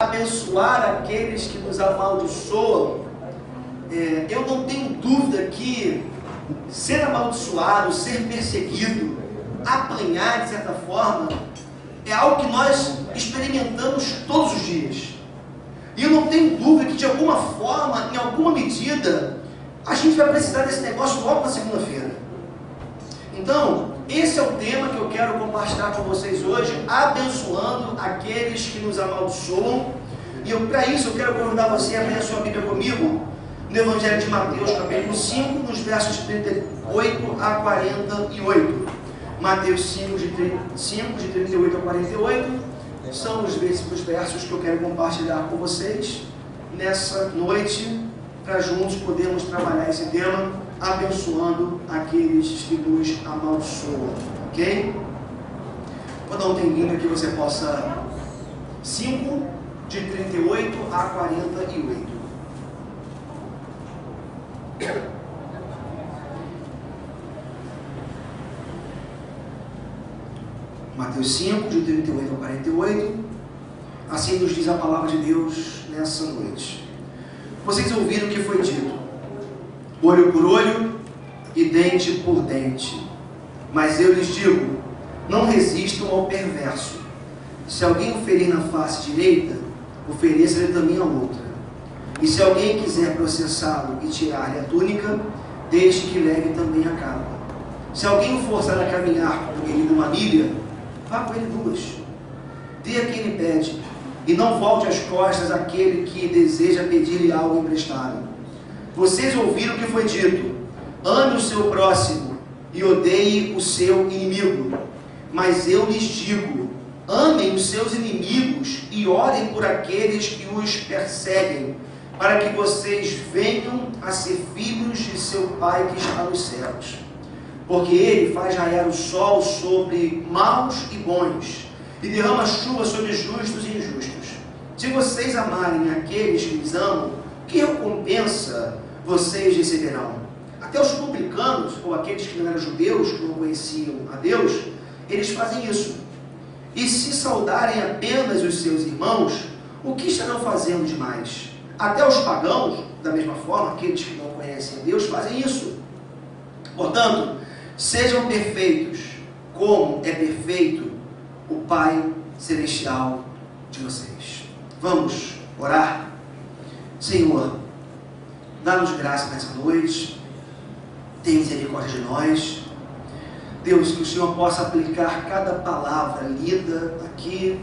abençoar aqueles que nos amaldiçoam, eu não tenho dúvida que ser amaldiçoado, ser perseguido, apanhar de certa forma, é algo que nós experimentamos todos os dias. E eu não tenho dúvida que de alguma forma, em alguma medida, a gente vai precisar desse negócio logo na segunda-feira. Então, esse é o tema que eu quero compartilhar com vocês hoje, abençoando aqueles que nos amaldiçoam. E para isso eu quero convidar você a abrir a sua Bíblia comigo, no Evangelho de Mateus, capítulo 5, nos versos de 38 a 48. Mateus 5, de 38 a 48, são os versos que eu quero compartilhar com vocês nessa noite, para juntos podermos trabalhar esse tema, abençoando aqueles que nos amaldiçoam, ok? Vou dar um tempinho para que você possa... 5, de 38 a 48. Mateus 5, de 38 a 48. Assim nos diz a palavra de Deus nessa noite. Vocês ouviram o que foi dito: olho por olho e dente por dente. Mas eu lhes digo, não resistam ao perverso. Se alguém o ferir na face direita, ofereça-lhe também a outra. E se alguém quiser processá-lo e tirar-lhe a túnica, deixe que leve também a capa. Se alguém o forçar a caminhar com ele uma milha, vá com ele 2. Dê a quem lhe pede, e não volte as costas àquele que deseja pedir-lhe algo emprestado. Vocês ouviram o que foi dito: ame o seu próximo e odeie o seu inimigo. Mas eu lhes digo, amem os seus inimigos e orem por aqueles que os perseguem, para que vocês venham a ser filhos de seu Pai que está nos céus. Porque Ele faz raiar o sol sobre maus e bons, e derrama chuva sobre justos e injustos. Se vocês amarem aqueles que lhes amam, que recompensa vocês receberão? Até os publicanos, ou aqueles que não eram judeus, que não conheciam a Deus, eles fazem isso. E se saudarem apenas os seus irmãos, o que estarão fazendo demais? Até os pagãos, da mesma forma, aqueles que não conhecem a Deus, fazem isso. Portanto, sejam perfeitos, como é perfeito o Pai Celestial de vocês. Vamos orar? Senhor, dá-nos graça nessa noite, tem misericórdia de nós. Deus, que o Senhor possa aplicar cada palavra lida aqui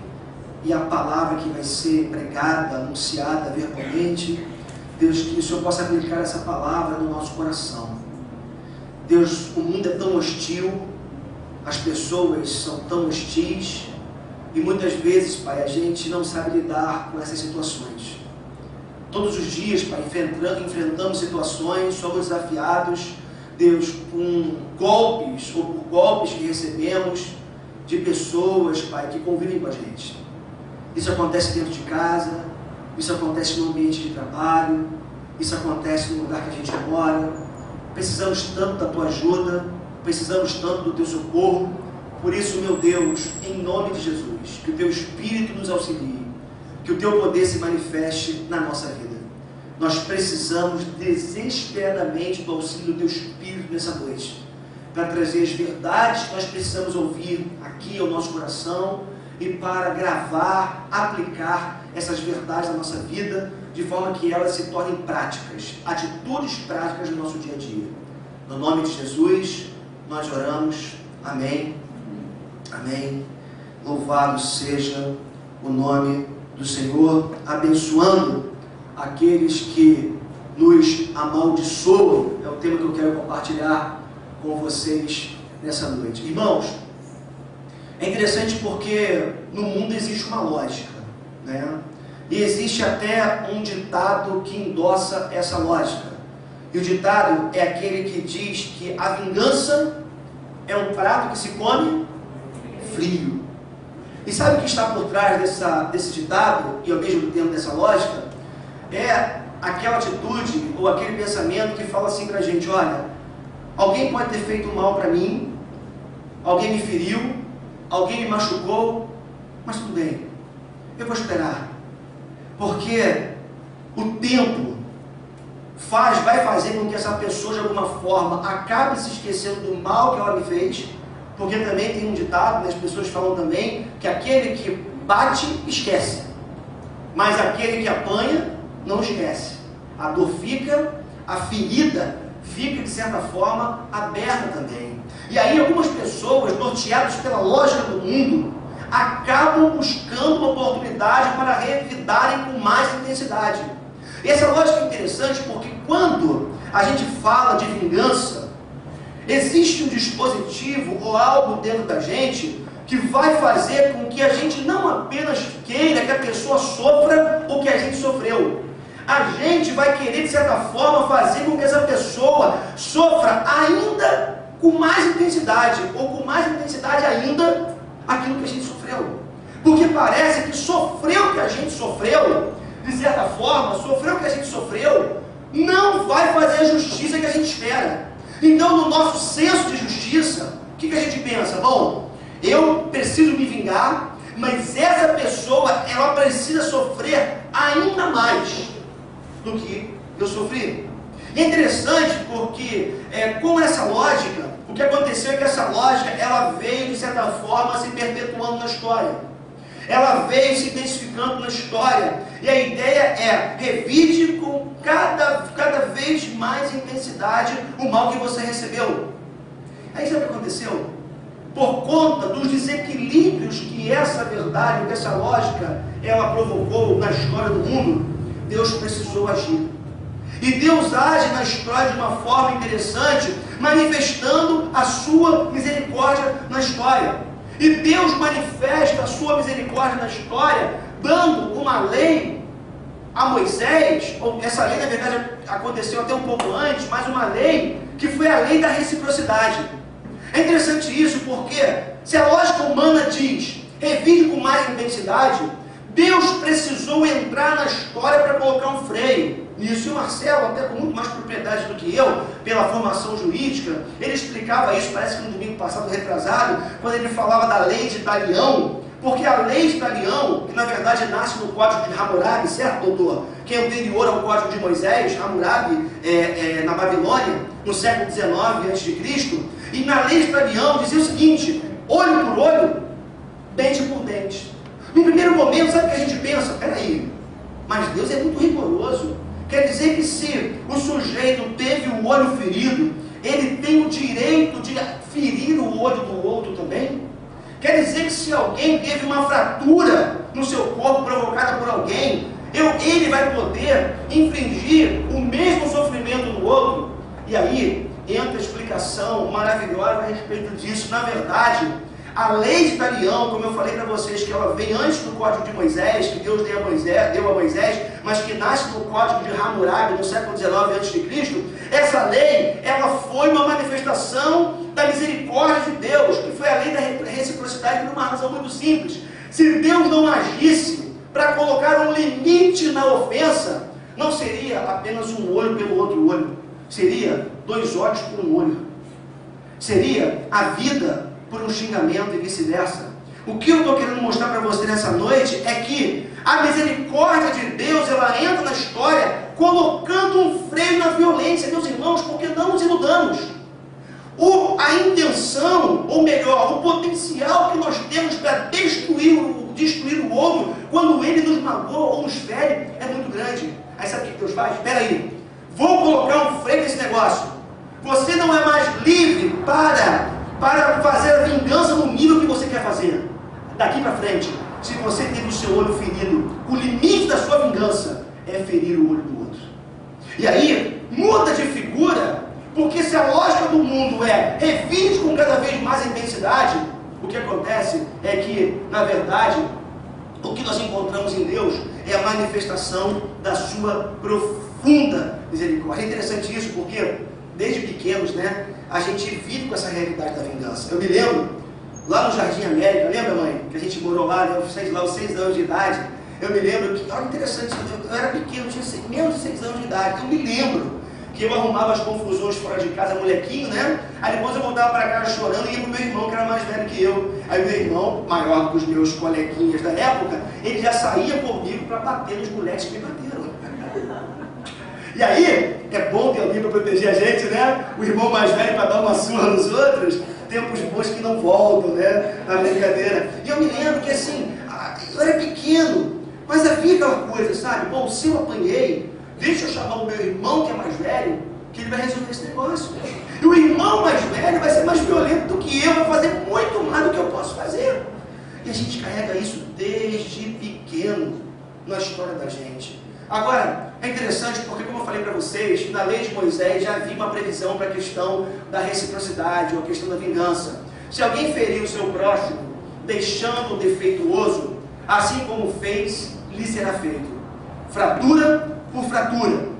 e a palavra que vai ser pregada, anunciada verbalmente. Deus, que o Senhor possa aplicar essa palavra no nosso coração. Deus, o mundo é tão hostil, as pessoas são tão hostis e muitas vezes, Pai, a gente não sabe lidar com essas situações. Todos os dias, Pai, enfrentamos situações, somos desafiados, Deus, com golpes ou por golpes que recebemos de pessoas, Pai, que convivem com a gente. Isso acontece dentro de casa, isso acontece no ambiente de trabalho, isso acontece no lugar que a gente mora. Precisamos tanto da Tua ajuda, precisamos tanto do Teu socorro. Por isso, meu Deus, em nome de Jesus, que o Teu Espírito nos auxilie, que o Teu poder se manifeste na nossa vida. Nós precisamos desesperadamente do auxílio do Teu Espírito nessa noite, para trazer as verdades que nós precisamos ouvir aqui ao nosso coração e para gravar, aplicar essas verdades na nossa vida, de forma que elas se tornem práticas, atitudes práticas no nosso dia a dia. No nome de Jesus, nós oramos. Amém. Amém. Louvado seja o nome do Senhor, abençoando aqueles que nos amaldiçoam. É o tema que eu quero compartilhar com vocês nessa noite. Irmãos, é interessante porque no mundo existe uma lógica, né? E existe até um ditado que endossa essa lógica. E o ditado é aquele que diz que a vingança é um prato que se come frio. E sabe o que está por trás desse ditado, e ao mesmo tempo dessa lógica? É aquela atitude ou aquele pensamento que fala assim pra gente: olha, alguém pode ter feito mal para mim, alguém me feriu, alguém me machucou, mas tudo bem, eu vou esperar. Porque o tempo vai fazer com que essa pessoa de alguma forma acabe se esquecendo do mal que ela me fez, porque também tem um ditado, né, as pessoas falam também, que aquele que bate, esquece, mas aquele que apanha, não esquece. A dor fica, a ferida fica de certa forma aberta também. E aí algumas pessoas, norteadas pela lógica do mundo, acabam buscando uma oportunidade para revidarem com mais intensidade. E essa lógica é interessante porque quando a gente fala de vingança, existe um dispositivo ou algo dentro da gente que vai fazer com que a gente não apenas queira que a pessoa sofra o que a gente sofreu. A gente vai querer, de certa forma, fazer com que essa pessoa sofra ainda com mais intensidade, ou com mais intensidade ainda, aquilo que a gente sofreu. Porque parece que sofrer o que a gente sofreu, de certa forma, sofrer o que a gente sofreu, não vai fazer a justiça que a gente espera. Então, no nosso senso de justiça, o que a gente pensa? Bom, eu preciso me vingar, mas essa pessoa, ela precisa sofrer ainda mais do que eu sofri. E é interessante porque, com essa lógica, o que aconteceu é que essa lógica, ela veio, de certa forma, se perpetuando na história. Ela veio se intensificando na história. E a ideia é, revide com cada vez mais intensidade o mal que você recebeu. Aí sabe o que aconteceu? Por conta dos desequilíbrios que essa verdade, que essa lógica, ela provocou na história do mundo, Deus precisou agir. E Deus age na história de uma forma interessante, manifestando a sua misericórdia na história. E Deus manifesta a sua misericórdia na história, dando uma lei a Moisés, ou essa lei na verdade aconteceu até um pouco antes, mas uma lei que foi a lei da reciprocidade. É interessante isso porque, se a lógica humana diz, revide com mais intensidade, Deus precisou entrar na história para colocar um freio nisso. E o Marcelo, até com muito mais propriedade do que eu, pela formação jurídica, ele explicava isso, parece que no domingo passado, retrasado, quando ele falava da lei de Talião, porque a lei de Talião, que na verdade nasce no Código de Hammurabi, certo, doutor? Que é anterior ao Código de Moisés, Hammurabi, na Babilônia, no século XIX a.C., e na lei de Talião dizia o seguinte: olho por olho, dente por dente. No primeiro momento, sabe o que a gente pensa? Peraí, mas Deus é muito rigoroso. Quer dizer que se o sujeito teve o olho ferido, ele tem o direito de ferir o olho do outro também? Quer dizer que se alguém teve uma fratura no seu corpo provocada por alguém, ele vai poder infligir o mesmo sofrimento no outro? E aí entra a explicação maravilhosa a respeito disso. Na verdade, a lei de Talião, como eu falei para vocês, que ela vem antes do Código de Moisés, que Deus deu a Moisés, mas que nasce no Código de Hammurabi, no século XIX a.C., essa lei, ela foi uma manifestação da misericórdia de Deus, que foi a lei da reciprocidade por uma razão muito simples. Se Deus não agisse para colocar um limite na ofensa, não seria apenas um olho pelo outro olho, seria 2 olhos por um olho, seria a vida por um xingamento e vice-versa. O que eu estou querendo mostrar para você nessa noite é que a misericórdia de Deus, ela entra na história colocando um freio na violência, meus irmãos, porque não nos iludamos. A intenção, ou melhor, o potencial que nós temos para destruir o outro, quando ele nos magoa ou nos fere, é muito grande. Aí sabe o que Deus faz? Espera aí, vou colocar um freio nesse negócio. Você não é mais livre para fazer a vingança no nível que você quer fazer. Daqui para frente, se você teve o seu olho ferido, o limite da sua vingança é ferir o olho do outro. E aí, muda de figura, porque se a lógica do mundo é revide com cada vez mais intensidade, o que acontece é que, na verdade, o que nós encontramos em Deus é a manifestação da sua profunda misericórdia. É interessante isso, porque desde pequenos, né, a gente vive com essa realidade da vingança. Eu me lembro, lá no Jardim América, lembra, mãe? Que a gente morou lá, né, eu fiz lá aos 6 anos de idade. Eu me lembro que, olha interessante, eu era pequeno, eu tinha menos de 6 anos de idade. Eu me lembro que eu arrumava as confusões fora de casa, molequinho, né? Aí depois eu voltava para casa chorando e ia pro meu irmão, que era mais velho que eu. Aí meu irmão, maior do que os meus coleguinhas da época, ele já saía comigo para bater nos moleques que me bateram. E aí, é bom ter alguém para proteger a gente, né? O irmão mais velho para dar uma surra nos outros. Tempos bons que não voltam, né? Na brincadeira. E eu me lembro que assim, eu era pequeno, mas havia aquela coisa, sabe? Bom, se eu apanhei, deixa eu chamar o meu irmão que é mais velho, que ele vai resolver esse negócio. E o irmão mais velho vai ser mais violento do que eu, vai fazer muito mais do que eu posso fazer. E a gente carrega isso desde pequeno na história da gente. Agora, é interessante porque, como eu falei para vocês, na lei de Moisés já havia uma previsão para a questão da reciprocidade, ou a questão da vingança. Se alguém ferir o seu próximo, deixando-o defeituoso, assim como fez, lhe será feito. Fratura por fratura,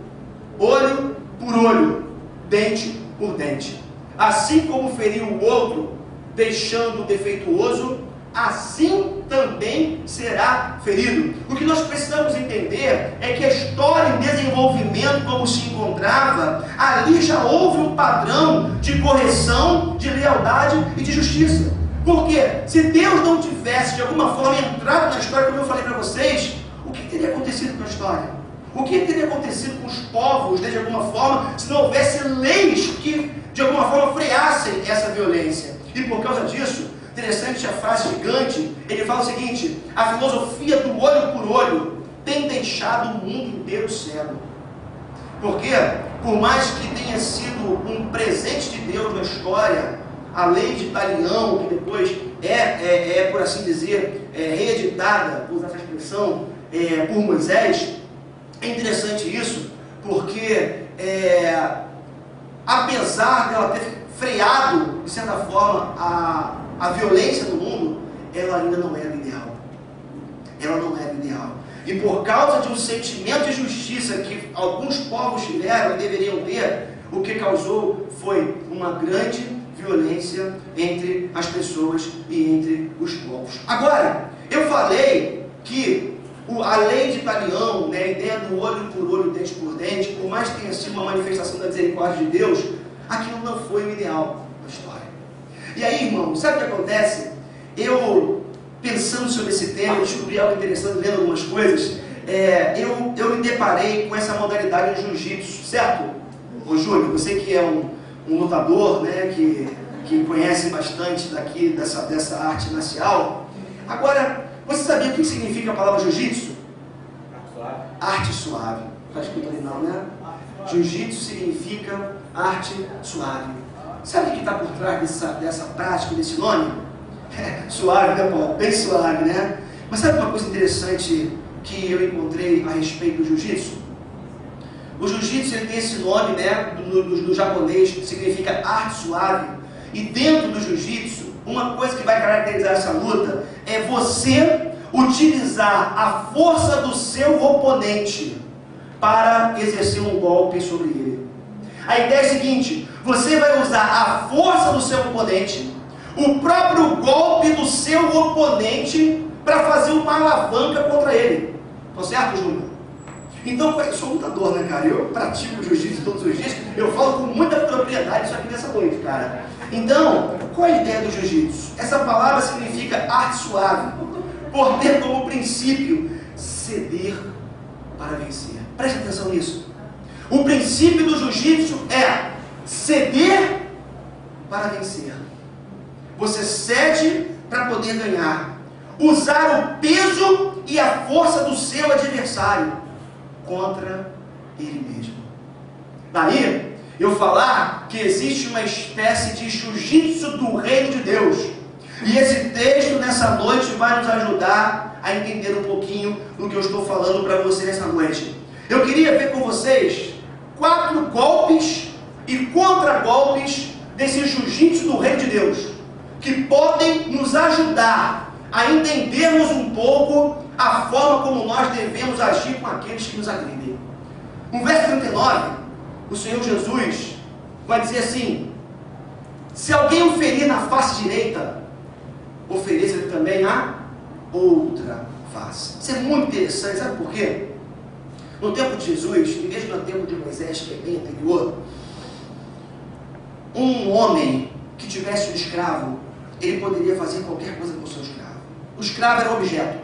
olho por olho, dente por dente. Assim como feriu o outro, deixando-o defeituoso, assim também será ferido. O que nós precisamos entender é que a história em desenvolvimento, como se encontrava, ali já houve um padrão de correção, de lealdade e de justiça. Porque se Deus não tivesse de alguma forma entrado na história, como eu falei para vocês, o que teria acontecido com a história? O que teria acontecido com os povos, de alguma forma, se não houvesse leis que de alguma forma freassem essa violência? E por causa disso, interessante a frase gigante, ele fala o seguinte: a filosofia do olho por olho tem deixado o mundo inteiro cego. Porque, por mais que tenha sido um presente de Deus na história, a lei de Talião, que depois por assim dizer, reeditada, por usar essa expressão, por Moisés, é interessante isso, porque apesar dela ter freado, de certa forma, a violência no mundo, ela ainda não era ideal. Ela não era ideal. E por causa de um sentimento de justiça que alguns povos tiveram e deveriam ter, o que causou foi uma grande violência entre as pessoas e entre os povos. Agora, eu falei que a lei de Talião, né, a ideia do olho por olho, dente por dente, por mais que tenha sido uma manifestação da misericórdia de Deus, aquilo não foi o ideal da história. E aí, irmão, sabe o que acontece? Eu, pensando sobre esse tema, eu descobri algo interessante, lendo algumas coisas. Eu me deparei com essa modalidade no jiu-jitsu, certo? Ô Júlio, você que é um lutador, né, que conhece bastante dessa arte marcial. Agora, você sabia o que significa a palavra jiu-jitsu? Arte suave. Tá escrito ali não, né? Jiu-jitsu significa arte suave. Sabe o que está por trás dessa prática, desse nome? Suave, né, pô? Bem suave, né? Mas sabe uma coisa interessante que eu encontrei a respeito do jiu-jitsu? O jiu-jitsu ele tem esse nome, né, do japonês, que significa arte suave. E dentro do jiu-jitsu, uma coisa que vai caracterizar essa luta é você utilizar a força do seu oponente para exercer um golpe sobre ele. A ideia é a seguinte: você vai usar a força do seu oponente, o próprio golpe do seu oponente, para fazer uma alavanca contra ele. Tá certo, Júnior? Então, eu sou lutador, né, cara? Eu pratico jiu-jitsu todos os dias. Eu falo com muita propriedade isso aqui nessa noite, cara. Então, qual é a ideia do jiu-jitsu? Essa palavra significa arte suave, por ter como princípio ceder para vencer. Preste atenção nisso. O princípio do jiu-jitsu é ceder para vencer. Você cede para poder ganhar. Usar o peso e a força do seu adversário contra ele mesmo. Daí, eu falar que existe uma espécie de jiu-jitsu do reino de Deus. E esse texto nessa noite vai nos ajudar a entender um pouquinho do que eu estou falando para você nessa noite. Eu queria ver com vocês 4 golpes e contra-golpes desse jiu-jitsu do reino de Deus, que podem nos ajudar a entendermos um pouco a forma como nós devemos agir com aqueles que nos agridem. No verso 39, o Senhor Jesus vai dizer assim: se alguém o ferir na face direita, ofereça-lhe também a outra face. Isso é muito interessante, sabe por quê? No tempo de Jesus, em vez do tempo de Moisés, que é bem anterior, um homem que tivesse um escravo, ele poderia fazer qualquer coisa com o seu escravo. O escravo era um objeto.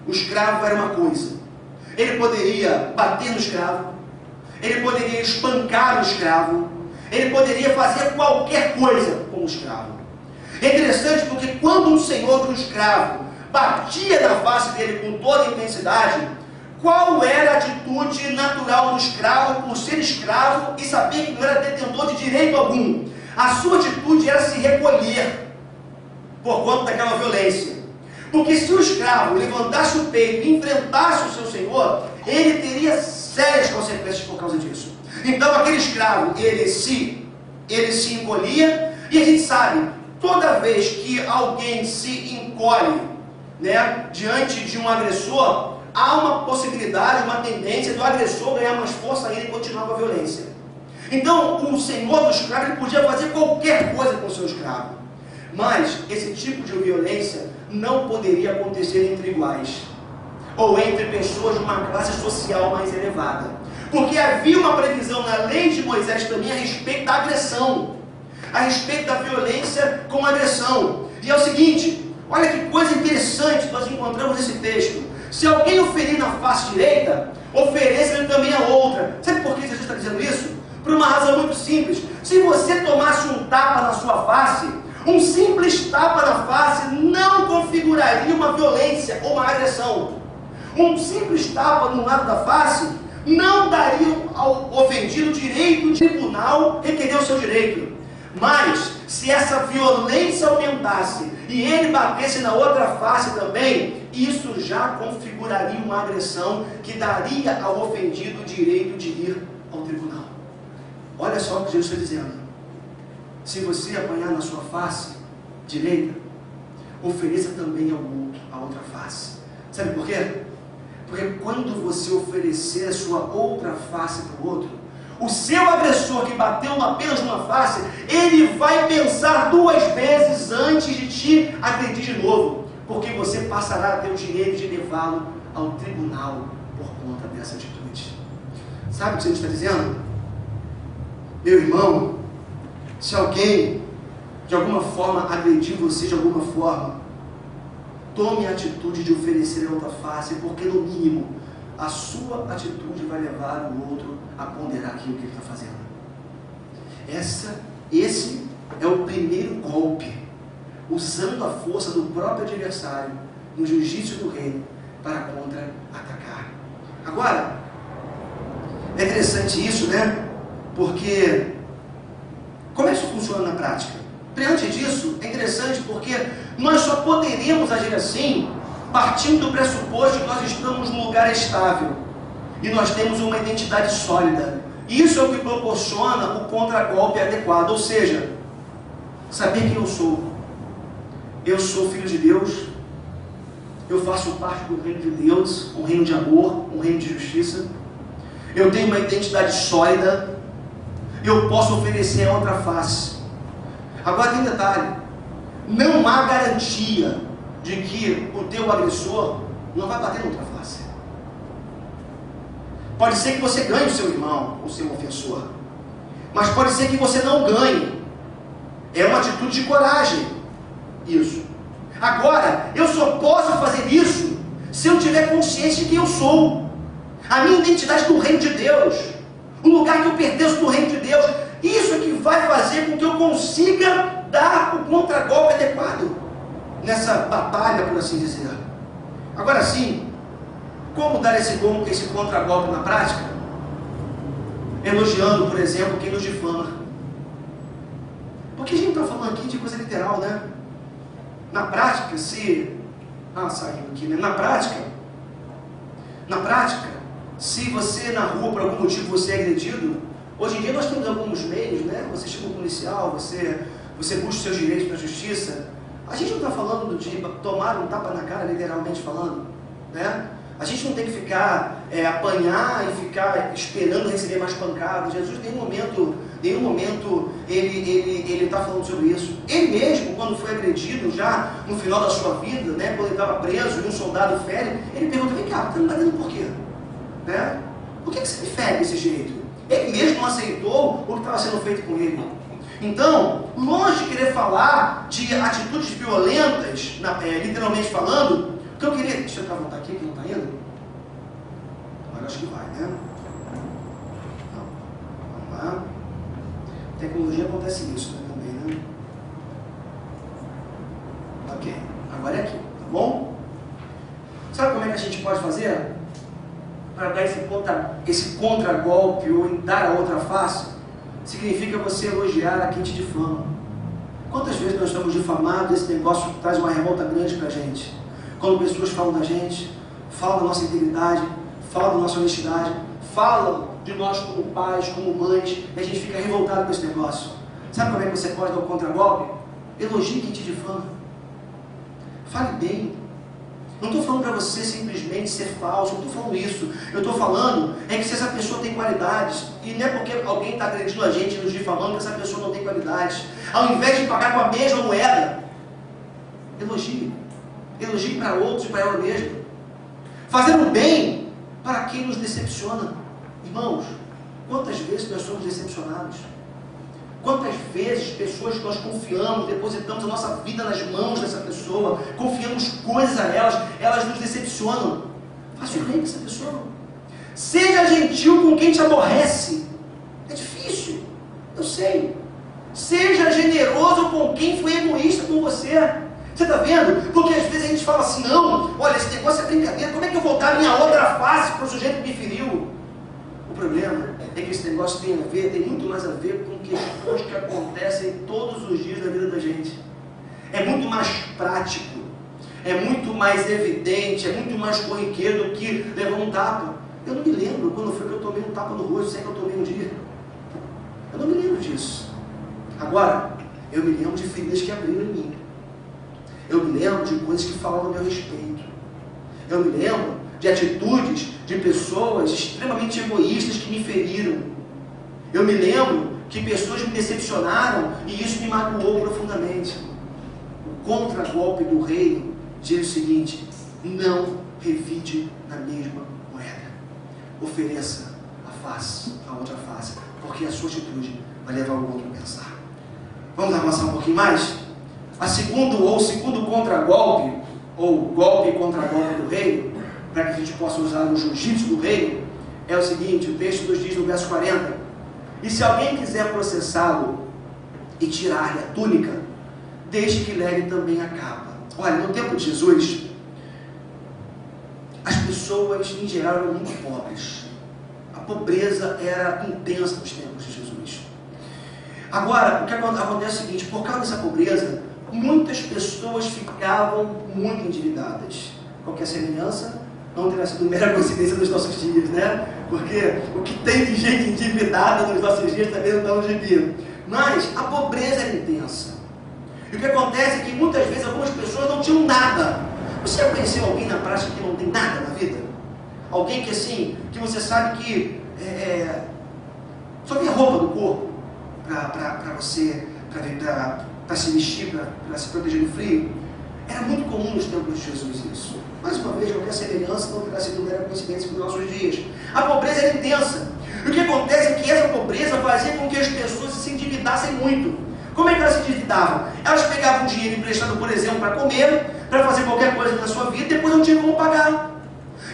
O escravo era uma coisa. Ele poderia bater no escravo. Ele poderia espancar o escravo. Ele poderia fazer qualquer coisa com o escravo. É interessante porque quando um senhor de um escravo batia na face dele com toda a intensidade, qual era a atitude natural do escravo por ser escravo e saber que não era detentor de direito algum? A sua atitude era se recolher por conta daquela violência. Porque se o escravo levantasse o peito e enfrentasse o seu senhor, ele teria sérias consequências por causa disso. Então aquele escravo, ele se encolhia, e a gente sabe, toda vez que alguém se encolhe, né, diante de um agressor, há uma possibilidade, uma tendência do agressor ganhar mais força ainda e continuar com a violência. Então o senhor do escravo, ele podia fazer qualquer coisa com o seu escravo, mas esse tipo de violência não poderia acontecer entre iguais, ou entre pessoas de uma classe social mais elevada, porque havia uma previsão na lei de Moisés também a respeito da agressão, a respeito da violência com agressão. E é o seguinte, olha que coisa interessante nós encontramos nesse texto: se alguém oferir na face direita, ofereça-lhe também a outra. Sabe por que Jesus está dizendo isso? Por uma razão muito simples. Se você tomasse um tapa na sua face, um simples tapa na face não configuraria uma violência ou uma agressão. Um simples tapa no lado da face não daria ao ofendido direito de tribunal requerer o seu direito. Mas, se essa violência aumentasse e ele batesse na outra face também, isso já configuraria uma agressão que daria ao ofendido o direito de ir ao tribunal. Olha só o que Jesus está dizendo. Se você apanhar na sua face direita, ofereça também ao outro, a outra face. Sabe por quê? Porque quando você oferecer a sua outra face para o outro, o seu agressor que bateu apenas numa face, ele vai pensar duas vezes antes de te agredir de novo, porque você passará a ter o direito de levá-lo ao tribunal por conta dessa atitude. Sabe o que Jesus está dizendo? Meu irmão, se alguém de alguma forma agredir você de alguma forma, tome a atitude de oferecer a outra face, porque no mínimo a sua atitude vai levar o outro a ponderar aquilo que ele está fazendo. Esse é o primeiro golpe, usando a força do próprio adversário no jiu-jitsu do reino para contra-atacar. Agora, é interessante isso, né? Porque como é que isso funciona na prática? Diante disso, é interessante porque nós só poderemos agir assim partindo do pressuposto que nós estamos num lugar estável e nós temos uma identidade sólida. Isso é o que proporciona o contragolpe adequado, ou seja, saber quem eu sou. Eu sou filho de Deus, eu faço parte do reino de Deus, um reino de amor, um reino de justiça. Eu tenho uma identidade sólida, eu posso oferecer a outra face. Agora tem um detalhe, não há garantia de que o teu agressor não vai bater na outra face. Pode ser que você ganhe o seu irmão, o seu ofensor, mas pode ser que você não ganhe. É uma atitude de coragem, isso. Agora, eu só posso fazer isso se eu tiver consciência de quem eu sou, a minha identidade do reino de Deus, o lugar que eu pertenço do reino de Deus. Isso é que vai fazer com que eu consiga dar o contragolpe adequado nessa batalha, por assim dizer. Agora sim, como dar esse contragolpe na prática? Elogiando, por exemplo, quem nos difama. Porque a gente está falando aqui de coisa literal, né? Na prática, saindo aqui, né? Na prática, se você na rua, por algum motivo, você é agredido, hoje em dia nós temos alguns meios, né? Você chega um policial, você busca os seus direitos na justiça. A gente não está falando de tomar um tapa na cara, literalmente falando, né? A gente não tem que ficar, apanhar e ficar esperando receber mais pancadas. Jesus, em nenhum momento, ele está falando sobre isso. Ele mesmo, quando foi agredido, já no final da sua vida, né, quando ele estava preso e um soldado fere, ele pergunta: vem cá, você não está dando por quê? Né? Por que você me fere desse jeito? Ele mesmo não aceitou o que estava sendo feito com ele. Então, longe de querer falar de atitudes violentas, literalmente falando, o que eu queria... Deixa eu voltar aqui, que não está indo. Agora acho que vai, né? Não. Vamos lá. Tecnologia acontece isso, né, também, né? Ok. Agora é aqui, tá bom? Sabe como é que a gente pode fazer? Para dar esse contragolpe ou dar a outra face, significa você elogiar a quem te difama. Quantas vezes nós estamos difamados, esse negócio traz uma revolta grande para a gente? Quando pessoas falam da gente, falam da nossa integridade, falam da nossa honestidade, falam de nós como pais, como mães, e a gente fica revoltado com esse negócio. Sabe como é que você pode dar o contragolpe? Elogie quem te difama. Fale bem. Não estou falando para você simplesmente ser falso, não estou falando isso. Eu estou falando que se essa pessoa tem qualidades, e não é porque alguém está agredindo a gente, nos difamando, que essa pessoa não tem qualidades. Ao invés de pagar com a mesma moeda, elogie. Elogie para outros e para ela mesma. Fazendo bem para quem nos decepciona. Irmãos, quantas vezes nós somos decepcionados? Quantas vezes pessoas que nós confiamos, depositamos a nossa vida nas mãos dessa pessoa, confiamos coisas a elas nos decepcionam. Faça o bem com essa pessoa. Seja gentil com quem te aborrece. É difícil, eu sei. Seja generoso com quem foi egoísta com você. Você está vendo? Porque às vezes a gente fala assim, não, olha, esse negócio é brincadeira, como é que eu vou dar a minha outra face para o sujeito que me feriu? O problema é que esse negócio tem muito mais a ver com questões que acontecem todos os dias da vida da gente. É muito mais prático, é muito mais evidente, é muito mais corriqueiro do que levar um tapa. Eu não me lembro quando foi que eu tomei um tapa no rosto, sei que eu tomei um dia. Eu não me lembro disso. Agora, eu me lembro de feridas que abriram em mim. Eu me lembro de coisas que falavam a meu respeito. Eu me lembro de atitudes de pessoas extremamente egoístas que me feriram. Eu me lembro que pessoas me decepcionaram e isso me magoou profundamente. O contragolpe do reino diz o seguinte: não revide na mesma moeda. Ofereça a outra face, porque a sua atitude vai levar o outro a pensar. Vamos avançar um pouquinho mais? O segundo contragolpe, ou golpe contra golpe do reino, para que a gente possa usar o jiu-jitsu do reino, é o seguinte: o texto nos diz no verso 40, e se alguém quiser processá-lo e tirar-lhe a túnica, deixe que leve também a capa. Olha, no tempo de Jesus, as pessoas em geral eram muito pobres. A pobreza era intensa nos tempos de Jesus. Agora, o que acontece é o seguinte: por causa dessa pobreza, muitas pessoas ficavam muito endividadas. Qualquer semelhança não terá sido mera coincidência nos nossos dias, né? Porque o que tem de gente endividada nos nossos dias também não está no gibi. Mas a pobreza era intensa. E o que acontece é que muitas vezes algumas pessoas não tinham nada. Você já conheceu alguém na prática que não tem nada na vida? Alguém que assim, que você sabe que só tem a roupa do corpo para você, para se vestir, para se proteger do frio? Era muito comum nos tempos de Jesus isso. Mais uma vez, qualquer semelhança não terá sido mera coincidência nos nossos dias. A pobreza era intensa. E o que acontece é que essa pobreza fazia com que as pessoas se endividassem muito. Como é que elas se endividavam? Elas pegavam dinheiro emprestado, por exemplo, para comer, para fazer qualquer coisa na sua vida, e depois não tinham como pagar.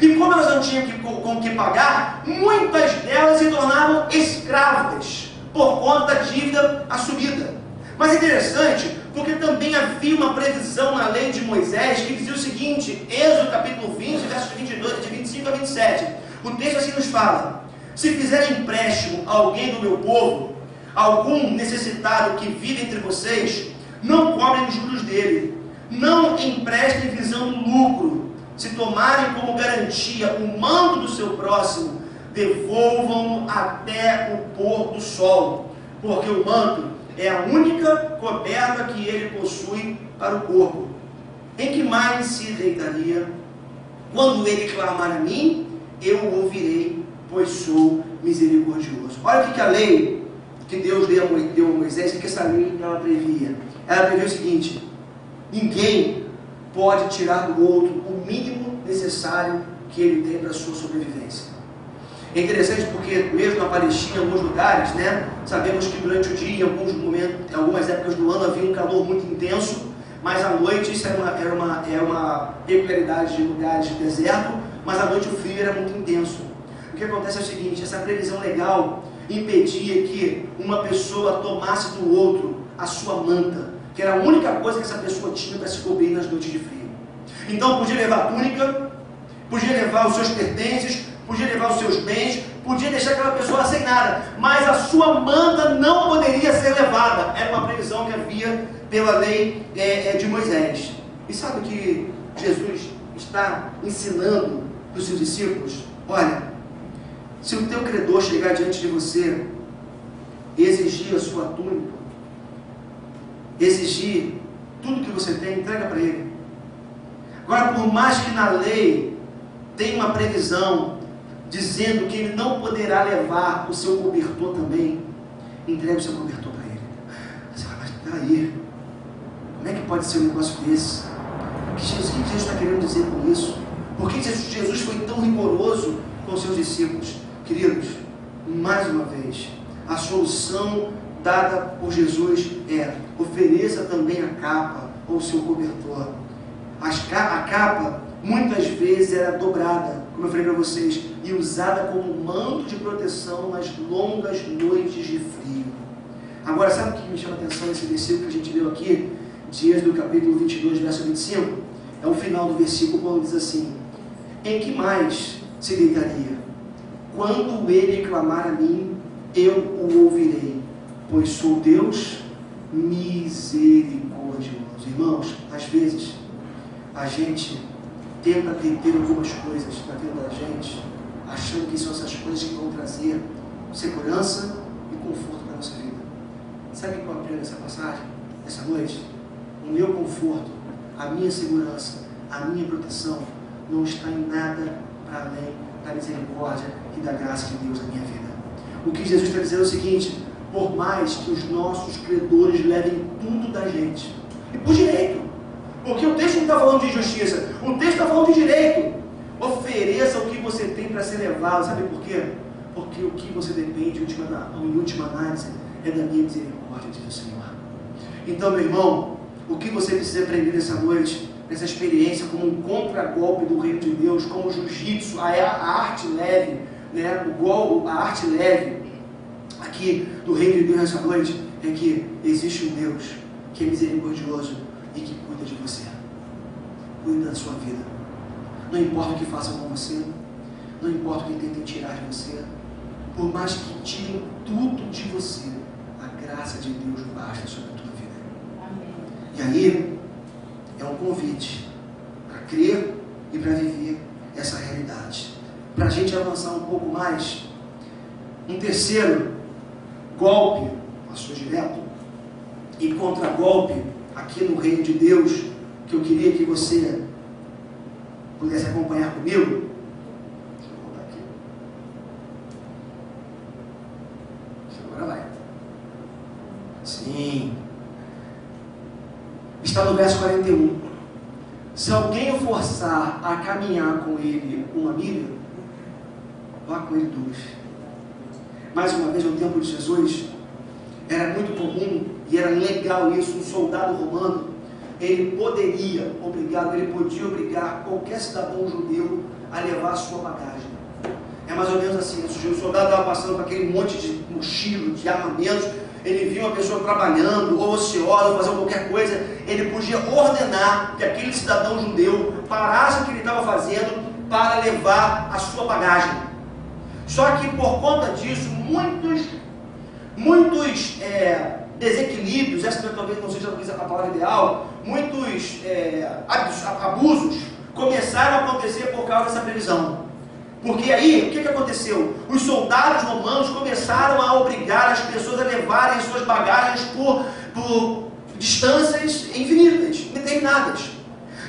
E como elas não tinham com que pagar, muitas delas se tornavam escravas por conta da dívida assumida. Mas é interessante, porque também havia uma previsão na lei de Moisés que dizia o seguinte, Êxodo capítulo 20, versos 22, de 25 a 27. O texto assim nos fala: se fizer empréstimo a alguém do meu povo, algum necessitado que vive entre vocês, não cobrem os juros dele, não emprestem visando lucro. Se tomarem como garantia o manto do seu próximo, devolvam-no até o pôr do sol, porque o manto é a única coberta que ele possui para o corpo. Em que mais se deitaria? Quando ele clamar a mim, eu o ouvirei, pois sou misericordioso. Olha o que a lei que Deus deu a Moisés, o que essa lei ela previa. Ela previa o seguinte: ninguém pode tirar do outro o mínimo necessário que ele tem para a sua sobrevivência. É interessante porque mesmo na Palestina, em alguns lugares, né, sabemos que durante o dia, em algumas épocas do ano, havia um calor muito intenso, mas à noite, isso era uma peculiaridade de lugares de deserto, mas à noite o frio era muito intenso. O que acontece é o seguinte, essa previsão legal impedia que uma pessoa tomasse do outro a sua manta, que era a única coisa que essa pessoa tinha para se cobrir nas noites de frio. Então podia levar a túnica, podia levar os seus pertences, podia levar os seus bens, podia deixar aquela pessoa sem nada, mas a sua manta não poderia ser levada. Era uma previsão que havia pela lei de Moisés. E sabe o que Jesus está ensinando para os seus discípulos? Olha, se o teu credor chegar diante de você e exigir a sua túnica, exigir tudo que você tem, entrega para ele. Agora, por mais que na lei tenha uma previsão dizendo que ele não poderá levar o seu cobertor também, entregue o seu cobertor para ele. Você vai, mas peraí, como é que pode ser um negócio desse? O que Jesus está querendo dizer com isso? Por que Jesus foi tão rigoroso com os seus discípulos? Queridos, mais uma vez, a solução dada por Jesus é: ofereça também a capa ou o seu cobertor. A capa muitas vezes era dobrada, como eu falei para vocês, e usada como manto de proteção nas longas noites de frio. Agora, sabe o que me chama a atenção nesse versículo que a gente leu aqui, dias do capítulo 22, verso 25? É o final do versículo, quando diz assim: em que mais se deitaria? Quando ele clamar a mim, eu o ouvirei, pois sou Deus misericordioso. Irmãos, às vezes a gente tenta deter algumas coisas na vida da gente, achando que são essas coisas que vão trazer segurança e conforto para a nossa vida. Sabe o que eu aprendo nessa passagem, essa noite? O meu conforto, a minha segurança, a minha proteção não está em nada para além da misericórdia e da graça de Deus na minha vida. O que Jesus está dizendo é o seguinte: por mais que os nossos credores levem tudo da gente, e por direito, porque o texto não está falando de injustiça, o texto está falando de direito, ofereça o que você tem para ser levado. Sabe por quê? Porque o que você depende, em última análise, é da minha misericórdia, diz o Senhor. Então, meu irmão, o que você precisa aprender nessa noite, nessa experiência, como um contragolpe do reino de Deus, como o jiu-jitsu, a arte leve, né? A arte leve aqui do reino de Deus nessa noite, é que existe um Deus que é misericordioso e que cuida de você, cuida da sua vida. Não importa o que façam com você, não importa o que tentem tirar de você, por mais que tirem tudo de você, a graça de Deus basta sobre a tua vida. Amém. E aí é um convite para crer e para viver essa realidade. Para a gente avançar um pouco mais, um terceiro golpe, passou direto, e contragolpe aqui no reino de Deus, que eu queria que você pudesse acompanhar comigo. Deixa eu voltar aqui. Agora vai. Sim. Está no verso 41. Se alguém o forçar a caminhar com ele uma milha, vá com ele 2. Mais uma vez, no tempo de Jesus, era muito comum e era legal isso. Um soldado romano, ele podia obrigar qualquer cidadão judeu a levar a sua bagagem. É mais ou menos assim: o soldado estava passando por aquele monte de mochilas, de armamentos, ele via uma pessoa trabalhando, ou ociosa, ou fazendo qualquer coisa, ele podia ordenar que aquele cidadão judeu parasse o que ele estava fazendo para levar a sua bagagem. Só que por conta disso, muitos desequilíbrios, essa talvez não seja a palavra ideal, muitos abusos começaram a acontecer por causa dessa previsão. Porque aí, o que aconteceu? Os soldados romanos começaram a obrigar as pessoas a levarem suas bagagens por distâncias infinitas, determinadas.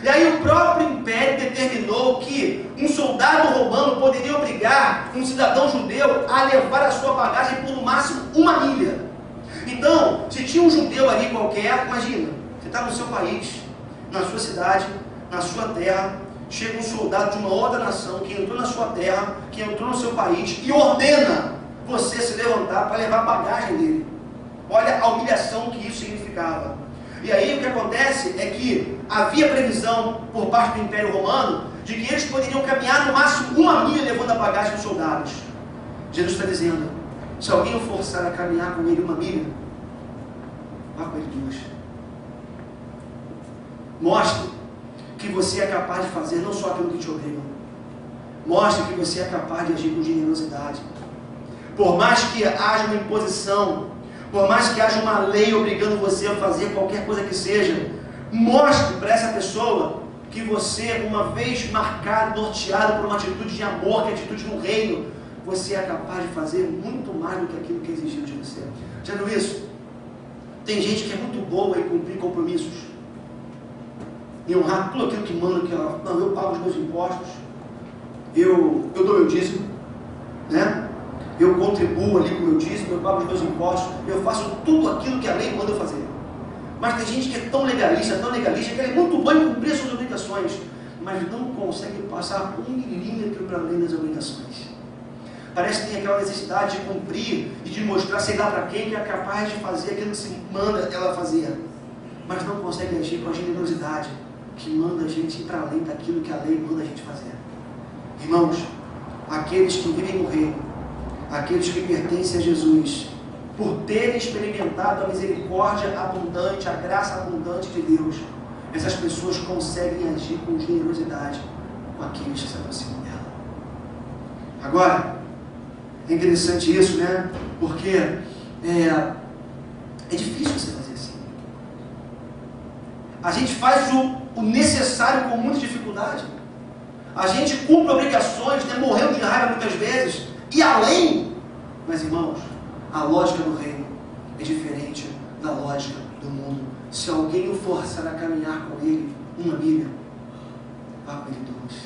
E aí o próprio império determinou que um soldado romano poderia obrigar um cidadão judeu a levar a sua bagagem por no máximo 1 milha. Então, se tinha um judeu ali qualquer, imagina, você está no seu país, na sua cidade, na sua terra, chega um soldado de uma outra nação, que entrou na sua terra, que entrou no seu país, e ordena você se levantar para levar a bagagem dele. Olha a humilhação que isso significava. E aí o que acontece é que havia previsão por parte do Império Romano de que eles poderiam caminhar no máximo 1 milha levando a bagagem dos soldados. Jesus está dizendo, se alguém o forçar a caminhar com ele 1 milha, vá com ele 2. Mostre que você é capaz de fazer não só aquilo que te obrigam. Mostre que você é capaz de agir com generosidade. Por mais que haja uma imposição, por mais que haja uma lei obrigando você a fazer qualquer coisa que seja, mostre para essa pessoa que você, uma vez marcado, norteado por uma atitude de amor, que é a atitude do reino, você é capaz de fazer muito mais do que aquilo que é exigido de você. Já viu isso? Tem gente que é muito boa em cumprir compromissos, em honrar tudo aquilo que manda, que ela, não, eu pago os meus impostos, eu dou meu dízimo, né? Eu contribuo ali com o meu dízimo, eu pago os meus impostos, eu faço tudo aquilo que a lei manda eu fazer. Mas tem gente que é tão legalista, que é muito bom em cumprir as suas obrigações, mas não consegue passar 1 milímetro para além das obrigações. Parece que tem aquela necessidade de cumprir e de mostrar, sei lá para quem, que é capaz de fazer aquilo que se manda ela fazer, mas não consegue agir com a generosidade que manda a gente ir para além daquilo que a lei manda a gente fazer. Irmãos, aqueles que vivem no reino, aqueles que pertencem a Jesus, por terem experimentado a misericórdia abundante, a graça abundante de Deus, essas pessoas conseguem agir com generosidade com aqueles que se aproximam dela. Agora, é interessante isso, né? Porque é difícil você fazer assim. A gente faz o necessário com muita dificuldade. A gente cumpre obrigações, né? Morrendo de raiva muitas vezes, e além, mas irmãos, a lógica do reino é diferente da lógica do mundo. Se alguém o forçar a caminhar com ele 1 milha, vá com ele 2.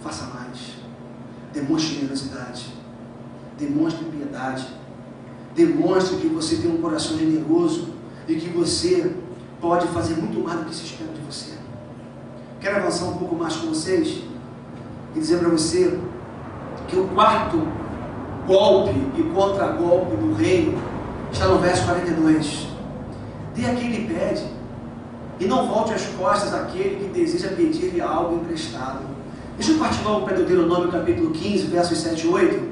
Faça mais. Demonstre generosidade. Demonstre piedade. Demonstre que você tem um coração generoso e que você pode fazer muito mais do que se espera de você. Quero avançar um pouco mais com vocês e dizer para você que o quarto golpe e contragolpe do reino está no verso 42. Dê a quem lhe pede e não volte as costas àquele que deseja pedir-lhe algo emprestado. Deixa eu partir logo para Deuteronômio capítulo 15, versos 7 e 8.